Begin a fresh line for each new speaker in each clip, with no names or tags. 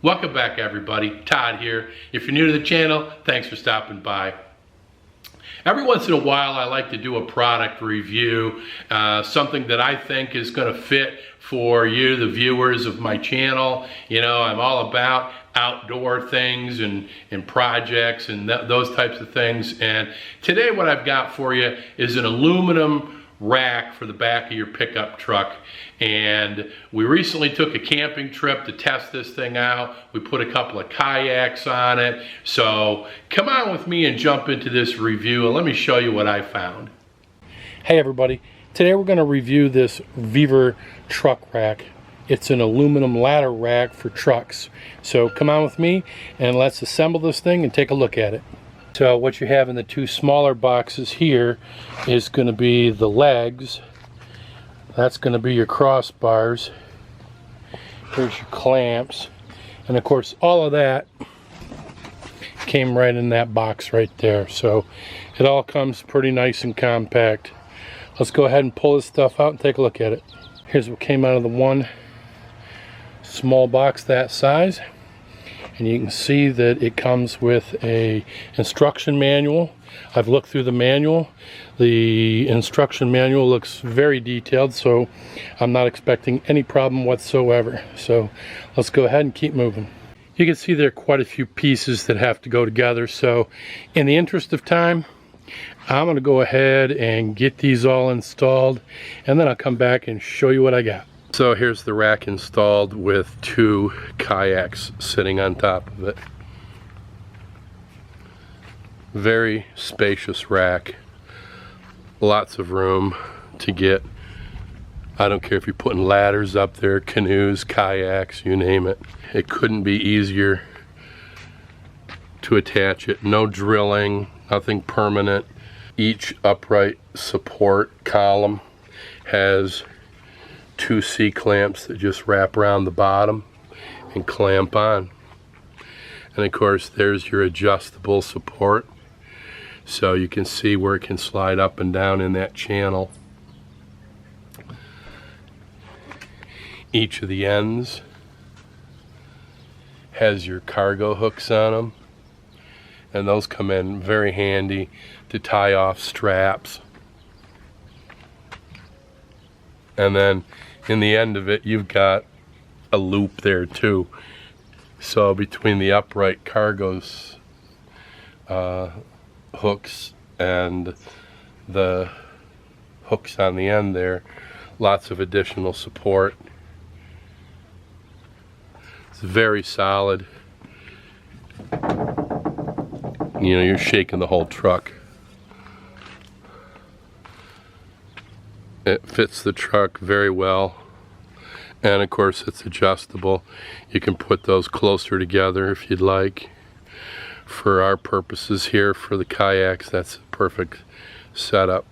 Welcome back, everybody. Todd here. If you're new to the channel, thanks for stopping by. Every once in a while, I like to do a product review, something that I think is going to fit for you, the viewers of my channel. You know, I'm all about outdoor things and projects and those types of things. And today what I've got for you is an aluminum rack for the back of your pickup truck. And we recently took a camping trip to test this thing out. We put a couple of kayaks on it. So come on with me and jump into this review and let me show you what I found.
Hey everybody, today we're going to review this VEVOR truck rack. It's an aluminum ladder rack for trucks. So come on with me and let's assemble this thing and take a look at it. So what you have in the two smaller boxes here is going to be the legs. That's going to be your crossbars. Here's your clamps. And of course all of that came right in that box right there. So it all comes pretty nice and compact. Let's go ahead and pull this stuff out and take a look at it. Here's what came out of the one small box that size. And you can see that it comes with a instruction manual. I've looked through the manual. The instruction manual looks very detailed, so I'm not expecting any problem whatsoever. So let's go ahead and keep moving. You can see there are quite a few pieces that have to go together. So in the interest of time, I'm going to go ahead and get these all installed, and then I'll come back and show you what I got. So here's the rack installed with two kayaks sitting on top of it. Very spacious rack. Lots of room to get, I don't care if you're putting ladders up there, canoes, kayaks, you name it. It couldn't be easier to attach it. No drilling, nothing permanent. Each upright support column has two C-clamps that just wrap around the bottom and clamp on. And of course there's your adjustable support, so you can see where it can slide up and down in that channel. Each of the ends has your cargo hooks on them, and those come in very handy to tie off straps. And then in the end of it, you've got a loop there too. So between the upright cargo's hooks and the hooks on the end there, lots of additional support. It's very solid. You know, you're shaking the whole truck. It fits the truck very well, and of course it's adjustable. You can put those closer together if you'd like. For our purposes here, for the kayaks, that's a perfect setup.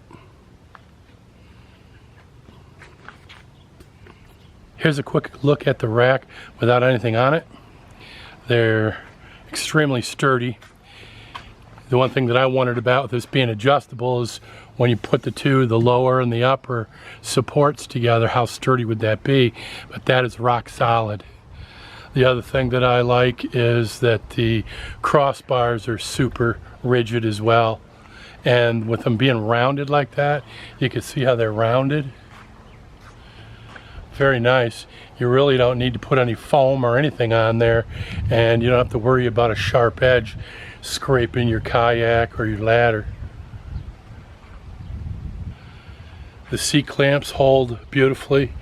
Here's a quick look at the rack without anything on it. They're extremely sturdy. The one thing that I wondered about this being adjustable is when you put the two, the lower and the upper supports together, how sturdy would that be? But that is rock solid. The other thing that I like is that the crossbars are super rigid as well. And with them being rounded like that, you can see how they're rounded. Very nice. You really don't need to put any foam or anything on there, and you don't have to worry about a sharp edge scraping your kayak or your ladder. The C-clamps hold beautifully.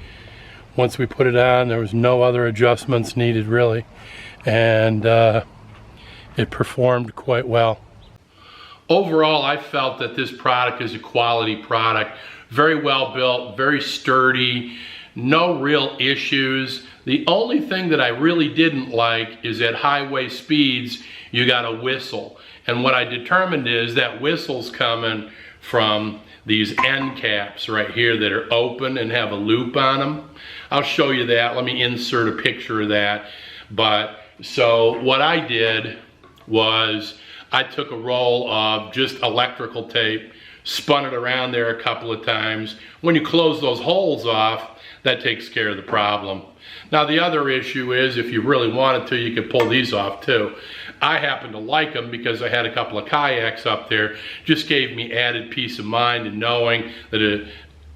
Once we put it on, there was no other adjustments needed really, and it performed quite well.
Overall, I felt that this product is a quality product. Very well built, very sturdy, no real issues. The only thing that I really didn't like is at highway speeds, you got a whistle. And what I determined is that whistle's coming from these end caps right here that are open and have a loop on them. I'll show you that. Let me insert a picture of that. But so what I did was I took a roll of just electrical tape, spun it around there a couple of times. When you close those holes off, that takes care of the problem. Now the other issue is if you really wanted to, you could pull these off too. I happen to like them because I had a couple of kayaks up there. Just gave me added peace of mind in knowing that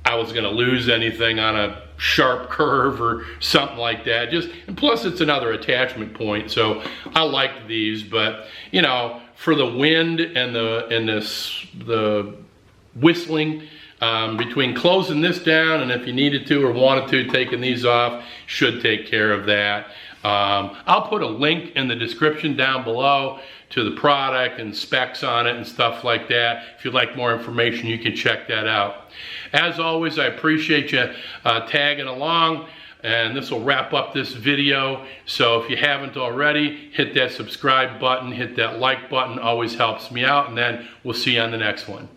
I was going to lose anything on a sharp curve or something like that. And plus it's another attachment point, so I liked these. But you know, for the wind and the whistling, between closing this down and if you needed to or wanted to, taking these off should take care of that. I'll put a link in the description down below to the product and specs on it and stuff like that. If you'd like more information, you can check that out. As always, I appreciate you tagging along, and this will wrap up this video. So if you haven't already, hit that subscribe button, hit that like button, always helps me out, and then we'll see you on the next one.